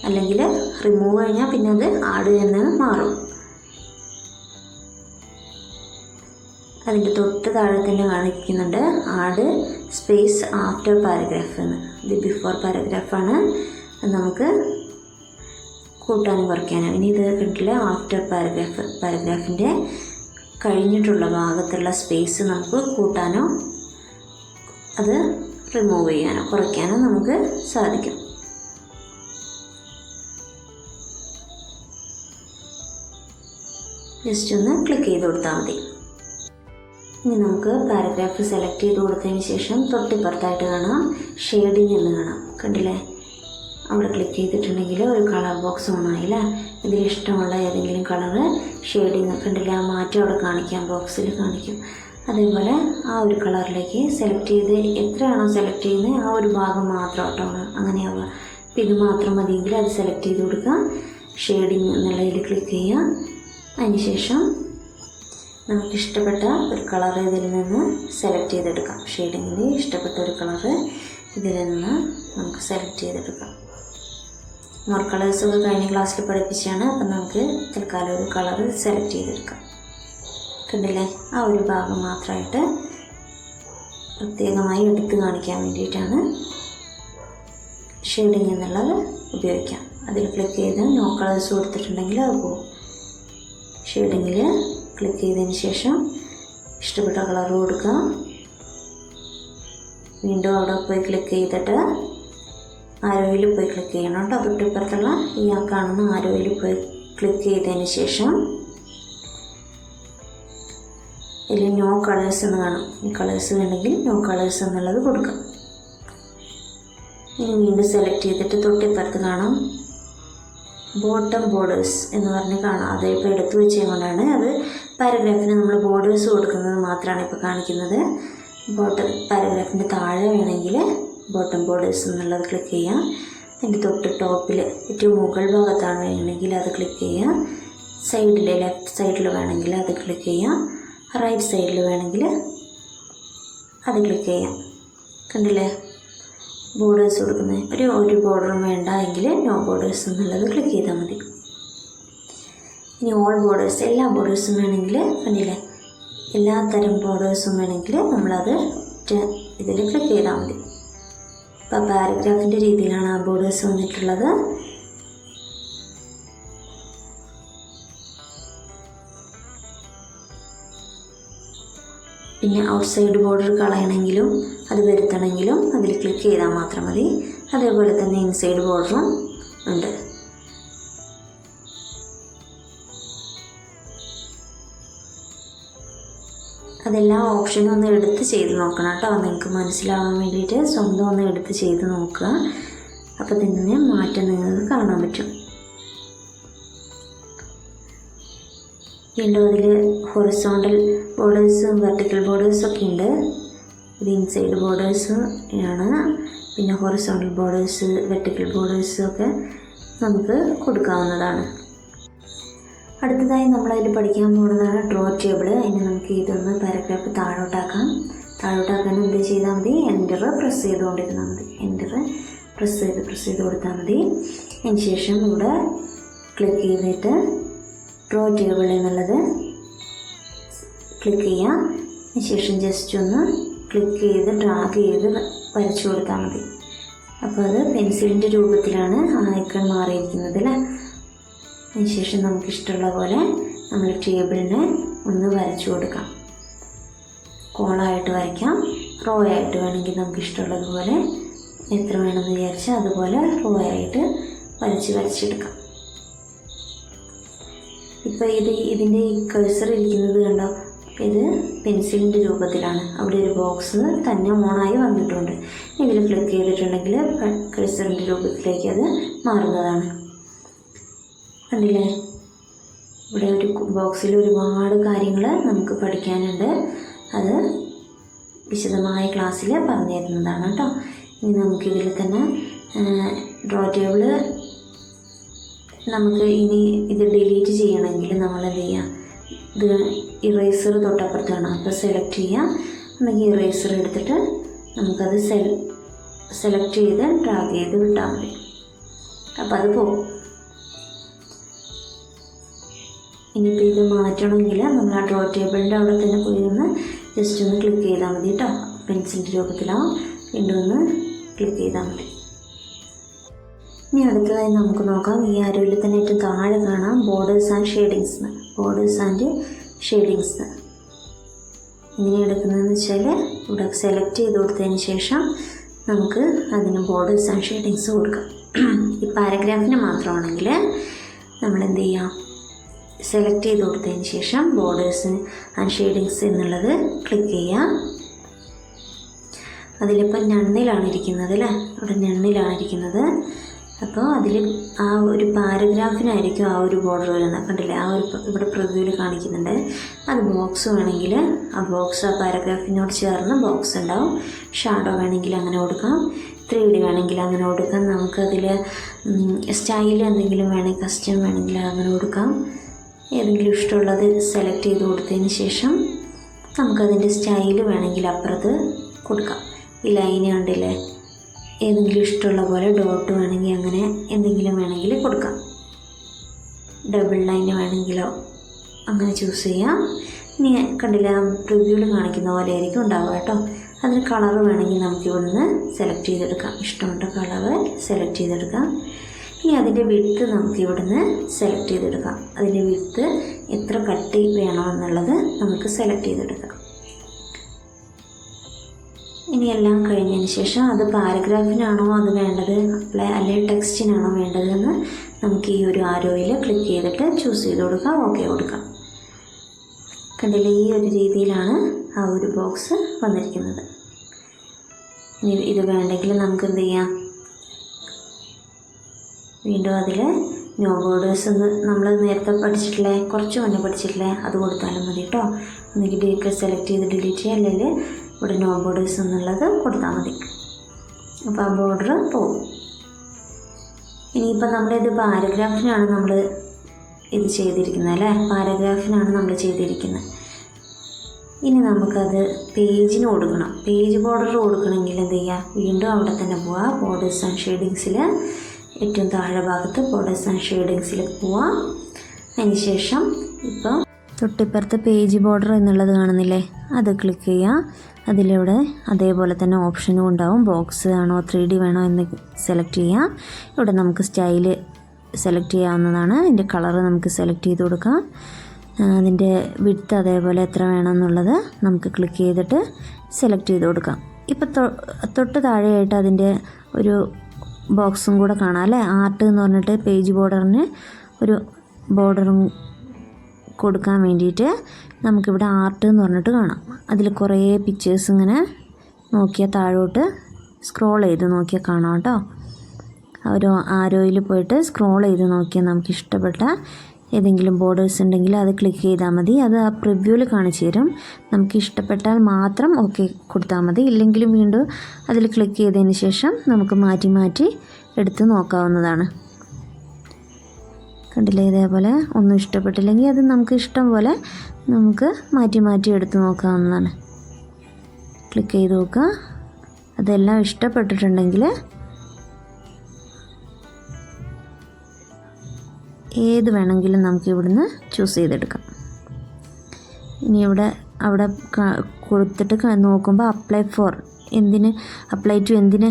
അല്ലെങ്കിൽ റിമൂവ് കഴിഞ്ഞാൽ പിന്നെ അത് ആഡ് എന്ന് മാറും. അതിൻ്റെ തൊട്ട് താഴെ തന്നെ കാണിക്കുന്നുണ്ട് ആഡ് സ്പേസ് ആഫ്റ്റർ പാരഗ്രാഫ് എന്ന്. ഇത് ബിഫോർ പാരഗ്രാഫാണ്, നമുക്ക് കൂട്ടാനും കുറയ്ക്കാനും. ഇനി ഇത് കണ്ടില്ല, ആഫ്റ്റർ പാരഗ്രാഫ്, പാരഗ്രാഫിൻ്റെ കഴിഞ്ഞിട്ടുള്ള ഭാഗത്തുള്ള സ്പേസ് നമുക്ക് കൂട്ടാനോ അത് റിമൂവ് ചെയ്യാനോ കുറയ്ക്കാനോ നമുക്ക് സാധിക്കും. ജസ്റ്റ് ഒന്ന് ക്ലിക്ക് ചെയ്ത് കൊടുത്താൽ മതി. ഇനി നമുക്ക് പാരഗ്രാഫ് സെലക്ട് ചെയ്ത് കൊടുത്തതിന് ശേഷം തൊട്ടിപ്പുറത്തായിട്ട് കാണാം ഷെയ്ഡിങ് എന്ന് കാണാം. കണ്ടില്ലേ, അവിടെ ക്ലിക്ക് ചെയ്തിട്ടുണ്ടെങ്കിൽ ഒരു കളർ ബോക്സ് ഓൺ ആയില്ല. ഇതിലിഷ്ടമുള്ള ഏതെങ്കിലും കളറ് ഷെയ്ഡിങ് കണ്ടില്ല, ആ മാറ്റം അവിടെ കാണിക്കാം, ബോക്സിൽ കാണിക്കും. അതേപോലെ ആ ഒരു കളറിലേക്ക് സെലക്ട് ചെയ്ത് എത്രയാണോ സെലക്ട് ചെയ്യുന്നത് ആ ഒരു ഭാഗം മാത്രം കേട്ടോ അങ്ങനെയാവുക. അപ്പം ഇത് മാത്രം മതിയെങ്കിൽ അത് സെലക്ട് ചെയ്ത് കൊടുക്കുക. ഷെയ്ഡിങ് എന്നുള്ളതിൽ ക്ലിക്ക് ചെയ്യുക. അതിനുശേഷം നമുക്കിഷ്ടപ്പെട്ട ഒരു കളർ ഇതിൽ നിന്ന് സെലക്ട് ചെയ്തെടുക്കാം. ഷെയ്ഡിങ്ങിൽ ഇഷ്ടപ്പെട്ട ഒരു കളറ് ഇതിൽ നിന്ന് നമുക്ക് സെലക്ട് ചെയ്തെടുക്കാം. മോർ കളേഴ്സൊക്കെ കഴിഞ്ഞ ക്ലാസ്സിൽ പഠിപ്പിച്ചാണ്. അപ്പം നമുക്ക് തൽക്കാലം ഒരു കളർ സെലക്ട് ചെയ്തെടുക്കാം. കണ്ടില്ലേ, ആ ഒരു ഭാഗം മാത്രമായിട്ട് പ്രത്യേകമായി എടുത്ത് കാണിക്കാൻ വേണ്ടിയിട്ടാണ് ഷെയ്ഡിങ് എന്നുള്ളത് ഉപയോഗിക്കാം. അതിൽ ക്ലിക്ക് ചെയ്ത് നോ കളേഴ്സ് കൊടുത്തിട്ടുണ്ടെങ്കിൽ അത് പോകും. ഷെയ്ഡിങ്ങിൽ ക്ലിക്ക് ചെയ്തതിന് ശേഷം ഇഷ്ടപ്പെട്ട കളർ കൊടുക്കുക. വീണ്ടും അവിടെ പോയി ക്ലിക്ക് ചെയ്തിട്ട് ആരോയിൽ പോയി ക്ലിക്ക് ചെയ്യണം കേട്ടോ. തൊട്ടിപ്പുറത്തുള്ള ഈ ആ കാണുന്ന ആരോയിൽ പോയി ക്ലിക്ക് ചെയ്തതിന് ശേഷം ഇതിൽ നോ കളേഴ്സ് എന്ന് കാണും. ഈ കളേഴ്സ് വേണമെങ്കിൽ നോ കളേഴ്സ് എന്നുള്ളത് കൊടുക്കാം. ഇനി വീണ്ടും സെലക്ട് ചെയ്തിട്ട് തൊട്ടിപ്പുറത്ത് കാണാം ബോട്ടം ബോർഡേഴ്സ് എന്ന് പറഞ്ഞ് കാണാം. അത് ഇപ്പോൾ എടുത്തു വെച്ചുകൊണ്ടാണ് അത് പാരഗ്രാഫിന് നമ്മൾ ബോർഡേഴ്സ് കൊടുക്കുന്നത് മാത്രമാണ് ഇപ്പോൾ കാണിക്കുന്നത്. ബോട്ടം പാരഗ്രാഫിൻ്റെ താഴെ വേണമെങ്കിൽ ബോട്ടം ബോർഡേഴ്സ് എന്നുള്ളത് ക്ലിക്ക് ചെയ്യാം. അതിൻ്റെ തൊട്ട് ടോപ്പിൽ ഏറ്റവും മുകൾ ഭാഗത്താണ് വേണമെങ്കിൽ അത് ക്ലിക്ക് ചെയ്യാം. സൈഡിൽ ലെഫ്റ്റ് സൈഡിൽ വേണമെങ്കിൽ അത് ക്ലിക്ക് ചെയ്യാം. റൈറ്റ് സൈഡിൽ വേണമെങ്കിൽ അത് ക്ലിക്ക് ചെയ്യാം. കണ്ടില്ലേ, ബോർഡേഴ്സ് കൊടുക്കുന്നത് ഒരു ബോർഡറും വേണ്ട എങ്കിൽ നോ ബോർഡേഴ്സ് എന്നുള്ളത് ക്ലിക്ക് ചെയ്താൽ മതി. ഇനി ഓൾ ബോർഡേഴ്സ്, എല്ലാ ബോർഡേഴ്സും വേണമെങ്കിൽ കണ്ടില്ലേ, എല്ലാ തരം ബോർഡേഴ്സും വേണമെങ്കിൽ നമ്മളത് ഇതിൽ ക്ലിക്ക് ചെയ്താൽ മതി. ഇപ്പോൾ പാരഗ്രാഫിൻ്റെ രീതിയിലാണ് ആ ബോർഡേഴ്സ് വന്നിട്ടുള്ളത്. പിന്നെ ഔട്ട്സൈഡ് ബോർഡർ കളയണമെങ്കിലും അത് വരുത്തണമെങ്കിലും അതിൽ ക്ലിക്ക് ചെയ്താൽ മാത്രം മതി. അതേപോലെ തന്നെ ഇൻസൈഡ് ബോർഡറും ഉണ്ട്. അതെല്ലാ ഓപ്ഷനും ഒന്ന് എടുത്ത് ചെയ്ത് നോക്കണം കേട്ടോ. നിങ്ങൾക്ക് മനസ്സിലാവാൻ വേണ്ടിയിട്ട് സ്വന്തം ഒന്ന് എടുത്ത് ചെയ്ത് നോക്കുക. അപ്പോൾ തന്നെ മാറ്റം നിങ്ങൾക്ക് കാണാൻ പറ്റും. വീണ്ടും അതിൽ ഹൊറിസോണ്ടൽ ബോർഡേഴ്സും വെർട്ടിക്കൽ ബോർഡേഴ്സും ഒക്കെ ഉണ്ട്. ഇത് ഇൻസൈഡ് ബോർഡേഴ്സ് ആണ്. പിന്നെ ഹൊറിസോണ്ടൽ ബോർഡേഴ്സ്, വെർട്ടിക്കൽ ബോർഡേഴ്സും ഒക്കെ നമുക്ക് കൊടുക്കാവുന്നതാണ്. അടുത്തതായി നമ്മളതിൽ പഠിക്കാൻ പോകുന്നതാണ് ഡ്രോ ടേബിൾ. അതിന് നമുക്ക് ഇതൊന്ന് പാരഗ്രാഫ് താഴോട്ടാക്കാൻ എന്ത് ചെയ്താൽ മതി, എൻ്റർ പ്രസ് ചെയ്തുകൊണ്ടിരുന്നാൽ മതി. എൻ്റർ പ്രസ് ചെയ്ത് കൊടുത്താൽ മതി. അതിന് ശേഷം ഇവിടെ ക്ലിക്ക് ചെയ്തിട്ട് ഡ്രോ ടേബിൾ എന്നുള്ളത് ക്ലിക്ക് ചെയ്യാം. അതിന് ശേഷം ജസ്റ്റ് ഒന്ന് ക്ലിക്ക് ചെയ്ത് ഡ്രാഗ് ചെയ്ത് വരച്ചു കൊടുത്താൽ മതി. അപ്പോൾ അത് പെൻസിലിൻ്റെ രൂപത്തിലാണ് ആ ഐക്കൺ മാറിയിരിക്കുന്നത് അല്ലേ. അതിനുശേഷം നമുക്കിഷ്ടമുള്ള പോലെ നമ്മൾ ടേബിളിനെ ഒന്ന് വരച്ചു കൊടുക്കാം. കോളായിട്ട് വരയ്ക്കാം, റോ ആയിട്ട് വേണമെങ്കിൽ നമുക്ക് ഇഷ്ടമുള്ളതുപോലെ എത്ര വേണമെന്ന് വിചാരിച്ചാൽ അതുപോലെ റോ ആയിട്ട് വരച്ചെടുക്കാം. ഇപ്പോൾ ഇതിൻ്റെ ഈ കഴ്സർ ഇരിക്കുന്നത് കണ്ടോ, ഇത് പെൻസിലിൻ്റെ രൂപത്തിലാണ്. അവിടെ ഒരു ബോക്സ് തന്നെ ഓണായി വന്നിട്ടുണ്ട്. ഇതിൽ ക്ലിക്ക് ചെയ്തിട്ടുണ്ടെങ്കിൽ കഴ്സറിൻ്റെ രൂപത്തിലേക്ക് അത് മാറുന്നതാണ്. കണ്ടില്ലേ, ഇവിടെ ഒരു ബോക്സിൽ ഒരുപാട് കാര്യങ്ങൾ നമുക്ക് പഠിക്കാനുണ്ട്. അത് വിശദമായ ക്ലാസ്സിൽ പറഞ്ഞു തരുന്നതാണ് കേട്ടോ. ഇനി നമുക്കിതിൽ തന്നെ ഡ്രോ ടേബിൾ നമുക്ക് ഇനി ഇത് ഡിലീറ്റ് ചെയ്യണമെങ്കിൽ നമ്മൾ എന്ത് ചെയ്യാം, ഇത് ഇറേസർ തൊട്ടപ്പുറത്താണ്. അപ്പോൾ സെലക്ട് ചെയ്യാം. അല്ലെങ്കിൽ ഇറേസർ എടുത്തിട്ട് നമുക്കത് സെലക്ട് ചെയ്ത് ഡ്രാഗ് ചെയ്ത് വിട്ടാൽ മതി. അപ്പോൾ അത് പോകും. ഇനിയിപ്പോൾ ഇത് മാറ്റണമെങ്കിൽ നമ്മൾ ആ ഡ്രോ ടേബിളിൻ്റെ അവിടെ തന്നെ പോയി ഒന്ന് ജസ്റ്റ് ഒന്ന് ക്ലിക്ക് ചെയ്താൽ മതി കേട്ടോ. പെൻസിലിൻ്റെ രൂപത്തിലാവും. വീണ്ടും ഒന്ന് ക്ലിക്ക് ചെയ്താൽ മതി. ഇനി അടുത്തതായി നമുക്ക് നോക്കാം. ഈ അരയിൽ തന്നെ ഏറ്റവും താഴെ കാണാം borders and shadings. Borders and shadings എങ്ങനെ എടുക്കുന്നതെന്ന് വെച്ചാൽ ഇവിടെ സെലക്ട് ചെയ്ത് കൊടുത്തതിന് ശേഷം നമുക്ക് അതിന് ബോർഡേഴ്സ് ആൻഡ് ഷെയ്ഡിങ്സ് കൊടുക്കാം. ഈ പാരഗ്രാഫിന് മാത്രമാണെങ്കിൽ നമ്മൾ എന്ത് ചെയ്യാം, സെലക്ട് ചെയ്ത് കൊടുത്തതിന് ശേഷം ബോർഡേഴ്സ് ആൻഡ് ഷെയ്ഡിങ്സ് എന്നുള്ളത് ക്ലിക്ക് ചെയ്യാം. അതിലിപ്പോൾ നണ്ണിലാണ് ഇരിക്കുന്നത് അല്ലേ, ഇവിടെ നണ്ണിലാണ് ഇരിക്കുന്നത്. അപ്പോൾ അതിൽ ആ ഒരു പാരഗ്രാഫിനായിരിക്കും ആ ഒരു ബോർഡർ വരുന്നത്. കണ്ടില്ലേ, ആ ഒരു ഇവിടെ പ്രിവ്യൂവിൽ കാണിക്കുന്നുണ്ട്. അത് ബോക്സ് വേണമെങ്കിൽ ആ ബോക്സ് ആ പാരഗ്രാഫിനോട് ചേർന്ന് ബോക്സ് ഉണ്ടാവും. ഷാഡോ വേണമെങ്കിൽ അങ്ങനെ കൊടുക്കാം, 3D വേണമെങ്കിൽ അങ്ങനെ കൊടുക്കാം. നമുക്കതിൽ സ്റ്റൈൽ എന്തെങ്കിലും വേണമെങ്കിൽ കസ്റ്റം വേണമെങ്കിൽ അങ്ങനെ കൊടുക്കാം. ഏതെങ്കിലും ഇഷ്ടമുള്ളത് സെലക്ട് ചെയ്ത് കൊടുത്തതിന് ശേഷം നമുക്കതിൻ്റെ സ്റ്റൈൽ വേണമെങ്കിൽ അപ്പുറത്ത് കൊടുക്കാം. ഈ ലൈന് കണ്ടില്ലേ, ഏതെങ്കിലും ഇഷ്ടമുള്ള പോലെ ഡോട്ട് വേണമെങ്കിൽ അങ്ങനെ എന്തെങ്കിലും വേണമെങ്കിൽ കൊടുക്കാം. ഡബിൾ ലൈന് വേണമെങ്കിലോ അങ്ങനെ ചൂസ് ചെയ്യാം. ഇനി കണ്ടില്ല, പ്രിവ്യൂവിൽ കാണിക്കുന്ന പോലെ ആയിരിക്കും ഉണ്ടാവുക കേട്ടോ. അതിന് കളർ വേണമെങ്കിൽ നമുക്ക് ഇവിടുന്ന് സെലക്ട് ചെയ്തെടുക്കാം. ഇഷ്ടമുള്ള കളറ് സെലക്ട് ചെയ്തെടുക്കാം. ഇനി അതിൻ്റെ വിഡ്ത്ത് നമുക്ക് ഇവിടുന്ന് സെലക്ട് ചെയ്തെടുക്കാം. അതിൻ്റെ വിഡ്ത്ത് എത്ര കട്ടി വേണമെന്നുള്ളത് നമുക്ക് സെലക്ട് ചെയ്തെടുക്കാം. ഇനി എല്ലാം കഴിഞ്ഞതിന് ശേഷം അത് പാരഗ്രാഫിനാണോ അത് വേണ്ടത് അല്ലെങ്കിൽ ടെക്സ്റ്റിനാണോ വേണ്ടതെന്ന് നമുക്ക് ഈ ഒരു ആരോയിൽ ക്ലിക്ക് ചെയ്തിട്ട് ചൂസ് ചെയ്ത് കൊടുക്കാം, ഓക്കെ കൊടുക്കാം. കണ്ടില്ലേ, ഈ ഒരു രീതിയിലാണ് ആ ഒരു ബോക്സ് വന്നിരിക്കുന്നത്. ഇനി ഇത് വേണ്ടെങ്കിൽ നമുക്ക് എന്ത് ചെയ്യാം, വീണ്ടും അതിൽ നോ ബോർഡേഴ്സ് എന്ന് നമ്മൾ നേരത്തെ പഠിച്ചിട്ടില്ലേ, കുറച്ച് മുന്നേ പഠിച്ചിട്ടില്ലേ, അത് കൊടുത്താലും മതി കേട്ടോ. ഒന്നുകിൽ ഡേക്ക് സെലക്ട് ചെയ്ത് ഡിലീറ്റ് ചെയ്യുക, അല്ലെങ്കിൽ ഇവിടെ നോ ബോർഡേഴ്സ് എന്നുള്ളത് കൊടുത്താൽ മതി. അപ്പോൾ ആ ബോർഡർ പോകും. ഇനിയിപ്പോൾ നമ്മളിത് പാരഗ്രാഫിനാണ് നമ്മൾ ഇത് ചെയ്തിരിക്കുന്നത് അല്ലേ, പാരഗ്രാഫിനാണ് നമ്മൾ ചെയ്തിരിക്കുന്നത്. ഇനി നമുക്കത് പേജിന് കൊടുക്കണം. പേജ് ബോർഡർ കൊടുക്കണമെങ്കിൽ എന്ത് ചെയ്യുക, വീണ്ടും അവിടെ തന്നെ പോവുക. ബോർഡേഴ്സ് ആൻഡ് ഷെയ്ഡിങ്സിൽ ഏറ്റവും താഴെ ഭാഗത്ത് ബോർഡേഴ്സ് ആൻഡ് ഷെയ്ഡിങ്സിൽ പോവാം. അതിന് ശേഷം ഇപ്പോൾ തൊട്ടിപ്പുറത്ത് പേജ് ബോർഡർ എന്നുള്ളത് കാണുന്നില്ലേ, അത് ക്ലിക്ക് ചെയ്യുക. അതിലൂടെ അതേപോലെ തന്നെ ഓപ്ഷനും ഉണ്ടാവും. ബോക്സ് ആണോ 3D വേണോ എന്ന് സെലക്ട് ചെയ്യാം. ഇവിടെ നമുക്ക് സ്റ്റൈല് സെലക്ട് ചെയ്യാവുന്നതാണ്. അതിൻ്റെ കളറ് നമുക്ക് സെലക്ട് ചെയ്ത് കൊടുക്കാം. അതിൻ്റെ വിഡ്ത്ത് അതേപോലെ എത്ര വേണമെന്നുള്ളത് നമുക്ക് ക്ലിക്ക് ചെയ്തിട്ട് സെലക്ട് ചെയ്ത് കൊടുക്കാം. ഇപ്പോൾ തൊട്ട് താഴെയായിട്ട് അതിൻ്റെ ഒരു ബോക്സും കൂടെ കാണാം അല്ലേ, ആർട്ട് എന്ന് പറഞ്ഞിട്ട് പേജ് ബോർഡറിന് ഒരു ബോർഡറും കൊടുക്കാൻ വേണ്ടിയിട്ട് നമുക്കിവിടെ ആർട്ട് എന്ന് പറഞ്ഞിട്ട് കാണാം. അതിൽ കുറേ പിക്ചേഴ്സ് ഇങ്ങനെ നോക്കിയാൽ താഴോട്ട് സ്ക്രോൾ ചെയ്ത് നോക്കിയാൽ കാണാം കേട്ടോ. ഒരു ആരോയിൽ പോയിട്ട് സ്ക്രോൾ ചെയ്ത് നോക്കിയാൽ നമുക്ക് ഇഷ്ടപ്പെട്ട ഏതെങ്കിലും ബോർഡേഴ്സ് ഉണ്ടെങ്കിൽ അത് ക്ലിക്ക് ചെയ്താൽ മതി. അത് ആ പ്രിവ്യൂവിൽ കാണിച്ചു തരും. നമുക്ക് ഇഷ്ടപ്പെട്ടാൽ മാത്രം ഓക്കെ കൊടുത്താൽ മതി. ഇല്ലെങ്കിലും വീണ്ടും അതിൽ ക്ലിക്ക് ചെയ്തതിന് ശേഷം നമുക്ക് മാറ്റി മാറ്റി എടുത്ത് നോക്കാവുന്നതാണ്. കണ്ടില്ലേ, ഇതേപോലെ ഒന്നും ഇഷ്ടപ്പെട്ടില്ലെങ്കിൽ അത് നമുക്ക് ഇഷ്ടം പോലെ നമുക്ക് മാറ്റി മാറ്റി എടുത്ത് നോക്കാവുന്നതാണ്. ക്ലിക്ക് ചെയ്ത് നോക്കുക. അതെല്ലാം ഇഷ്ടപ്പെട്ടിട്ടുണ്ടെങ്കിൽ ഏത് വേണമെങ്കിലും നമുക്ക് ഇവിടുന്ന് ചൂസ് ചെയ്തെടുക്കാം. ഇനി അവിടെ കൊടുത്തിട്ട് നോക്കുമ്പോൾ അപ്ലൈ ടു എന്തിന്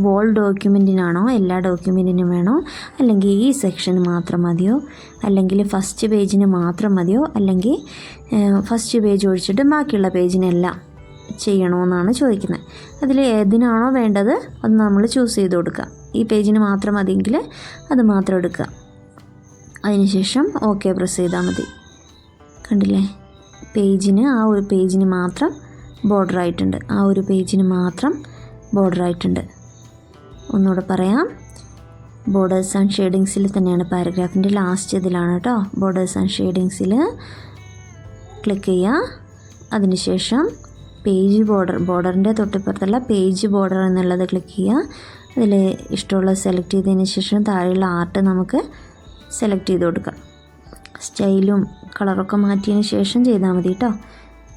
വോൾ ഡോക്യുമെൻറ്റിനാണോ എല്ലാ ഡോക്യുമെൻറ്റിനും വേണോ, അല്ലെങ്കിൽ ഈ സെക്ഷന് മാത്രം മതിയോ, അല്ലെങ്കിൽ ഫസ്റ്റ് പേജിന് മാത്രം മതിയോ, അല്ലെങ്കിൽ ഫസ്റ്റ് പേജ് ഒഴിച്ചിട്ട് ബാക്കിയുള്ള പേജിനെല്ലാം ചെയ്യണമെന്നാണ് ചോദിക്കുന്നത്. അതിൽ ഏതിനാണോ വേണ്ടത് അത് നമ്മൾ ചൂസ് ചെയ്ത് കൊടുക്കുക. ഈ പേജിന് മാത്രം മതിയെങ്കിൽ അത് മാത്രം എടുക്കുക. അതിനുശേഷം ഓക്കെ പ്രസ് ചെയ്താൽ മതി. കണ്ടില്ലേ, ആ ഒരു പേജിന് മാത്രം ബോർഡർ ആയിട്ടുണ്ട്. ഒന്നുകൂടെ പറയാം, ബോർഡേഴ്സ് ആൻഡ് ഷെയ്ഡിങ്സിൽ തന്നെയാണ്, പാരഗ്രാഫിൻ്റെ ലാസ്റ്റ് ഇതിലാണ് കേട്ടോ. ബോർഡേഴ്സ് ആൻഡ് ഷെയ്ഡിങ്സിൽ ക്ലിക്ക് ചെയ്യുക. അതിനുശേഷം ബോർഡറിൻ്റെ തൊട്ടിപ്പുറത്തുള്ള പേജ് ബോർഡർ എന്നുള്ളത് ക്ലിക്ക് ചെയ്യുക. അതിൽ ഇഷ്ടമുള്ളത് സെലക്ട് ചെയ്തതിന് ശേഷം താഴെയുള്ള ആർട്ട് നമുക്ക് സെലക്ട് ചെയ്ത് കൊടുക്കാം. സ്റ്റൈലും കളറൊക്കെ മാറ്റിയതിന് ശേഷം ചെയ്താൽ മതി കേട്ടോ.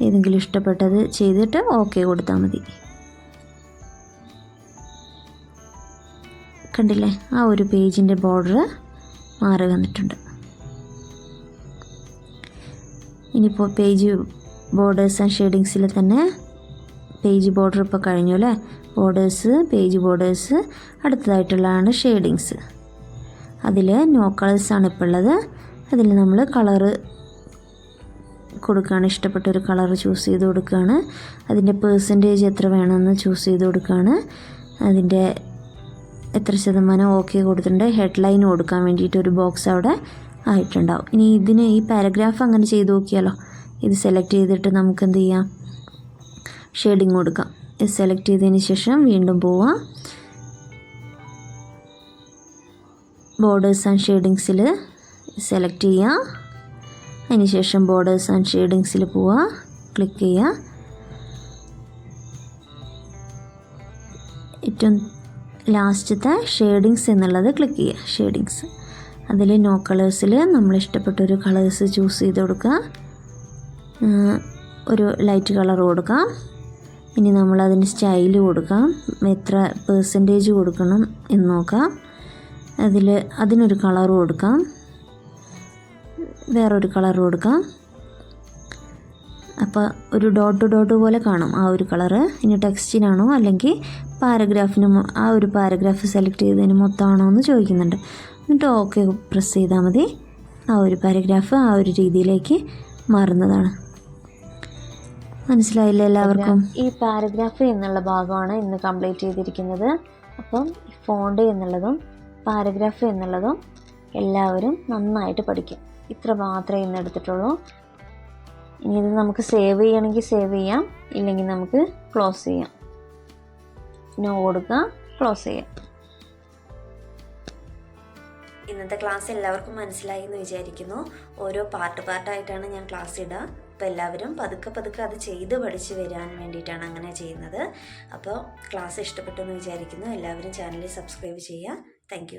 ഏതെങ്കിലും ഇഷ്ടപ്പെട്ടത് ചെയ്തിട്ട് ഓക്കെ കൊടുത്താൽ മതി. കണ്ടില്ലേ, ആ ഒരു പേജിൻ്റെ ബോർഡർ മാറി വന്നിട്ടുണ്ട്. ഇനിയിപ്പോൾ ബോർഡേഴ്സ് ആൻഡ് ഷെയ്ഡിങ്സിൽ തന്നെ പേജ് ബോർഡർ ഇപ്പോൾ കഴിഞ്ഞു അല്ലേ. പേജ് ബോർഡേഴ്സ് അടുത്തതായിട്ടുള്ളതാണ് ഷെയ്ഡിങ്സ്. അതിൽ നോ കളേഴ്സാണ് ഇപ്പോൾ ഉള്ളത്. അതിൽ നമ്മൾ കളറ് കൊടുക്കുകയാണ്. ഇഷ്ടപ്പെട്ടൊരു കളർ ചൂസ് ചെയ്ത് കൊടുക്കുകയാണ്. അതിൻ്റെ പെർസെൻറ്റേജ് എത്ര വേണമെന്ന് ചൂസ് ചെയ്ത് കൊടുക്കുകയാണ്. അതിൻ്റെ എത്ര ശതമാനം ഓക്കെ കൊടുത്തിട്ടുണ്ട്. ഹെഡ്ലൈൻ കൊടുക്കാൻ വേണ്ടിയിട്ട് ഒരു ബോക്സ് അവിടെ ആയിട്ടുണ്ടാവും. ഇനി ഈ പാരഗ്രാഫ് അങ്ങനെ ചെയ്ത് നോക്കിയാലോ. ഇത് സെലക്ട് ചെയ്തിട്ട് നമുക്ക് എന്ത് ചെയ്യാം, ഷെയ്ഡിങ് കൊടുക്കാം. ഇത് സെലക്ട് ചെയ്തതിന് ശേഷം വീണ്ടും പോവാം. ബോർഡേഴ്സ് ആൻഡ് ഷെയ്ഡിങ്സിൽ സെലക്ട് ചെയ്യുക. അതിനുശേഷം ബോർഡേഴ്സ് ആൻഡ് ഷെയ്ഡിങ്സിൽ പോവുക, ക്ലിക്ക് ചെയ്യുക. ഏറ്റവും ലാസ്റ്റത്തെ ഷെയ്ഡിങ്സ് എന്നുള്ളത് ക്ലിക്ക് ചെയ്യുക. ഷെയ്ഡിങ്സ് അതിൽ നോ കളേഴ്സിൽ നമ്മൾ ഇഷ്ടപ്പെട്ടൊരു കളേഴ്സ് ചൂസ് ചെയ്ത് കൊടുക്കുക. ഒരു ലൈറ്റ് കളർ കൊടുക്കാം. ഇനി നമ്മളതിന് സ്റ്റൈല് കൊടുക്കാം. എത്ര പെർസെൻറ്റേജ് കൊടുക്കണം എന്ന് നോക്കാം. അതിനൊരു കളർ കൊടുക്കാം, വേറൊരു കളർ കൊടുക്കാം. അപ്പോൾ ഒരു ഡോട്ട് പോലെ കാണും ആ ഒരു കളറ്. ഇനി ടെക്സ്റ്റിനാണോ അല്ലെങ്കിൽ പാരഗ്രാഫിനും, ആ ഒരു പാരഗ്രാഫ് സെലക്ട് ചെയ്തതിന് മൊത്തമാണോ എന്ന് ചോദിക്കുന്നുണ്ട്. എന്നിട്ട് ഓക്കെ പ്രസ് ചെയ്താൽ മതി. ആ ഒരു പാരഗ്രാഫ് ആ ഒരു രീതിയിലേക്ക് മാറുന്നതാണ്. മനസ്സിലായില്ലേ എല്ലാവർക്കും? ഈ പാരഗ്രാഫ് എന്നുള്ള ഭാഗമാണ് ഇന്ന് കംപ്ലീറ്റ് ചെയ്തിരിക്കുന്നത്. അപ്പം ഫോണ്ട് എന്നുള്ളതും പാരഗ്രാഫ് എന്നുള്ളതും എല്ലാവരും നന്നായിട്ട് പഠിക്കും. ഇത്ര മാത്രമേ ഇന്ന് എടുത്തിട്ടുള്ളൂ. ഇനി ഇത് നമുക്ക് സേവ് ചെയ്യണമെങ്കിൽ സേവ് ചെയ്യാം, ഇല്ലെങ്കിൽ നമുക്ക് ക്ലോസ് ചെയ്യാം. നോ കൊടുക്കുക, ക്ലോസ് ചെയ്യാം. ഇന്നത്തെ ക്ലാസ് എല്ലാവർക്കും മനസ്സിലായി എന്ന് വിചാരിക്കുന്നു. ഓരോ പാർട്ടായിട്ടാണ് ഞാൻ ക്ലാസ് ഇടുക. അപ്പോൾ എല്ലാവരും പതുക്കെ അത് ചെയ്ത് പഠിച്ച് വരാൻ വേണ്ടിയിട്ടാണ് അങ്ങനെ ചെയ്യുന്നത്. അപ്പോൾ ക്ലാസ് ഇഷ്ടപ്പെട്ടെന്ന് വിചാരിക്കുന്നു. എല്ലാവരും ചാനൽ സബ്സ്ക്രൈബ് ചെയ്യുക. താങ്ക്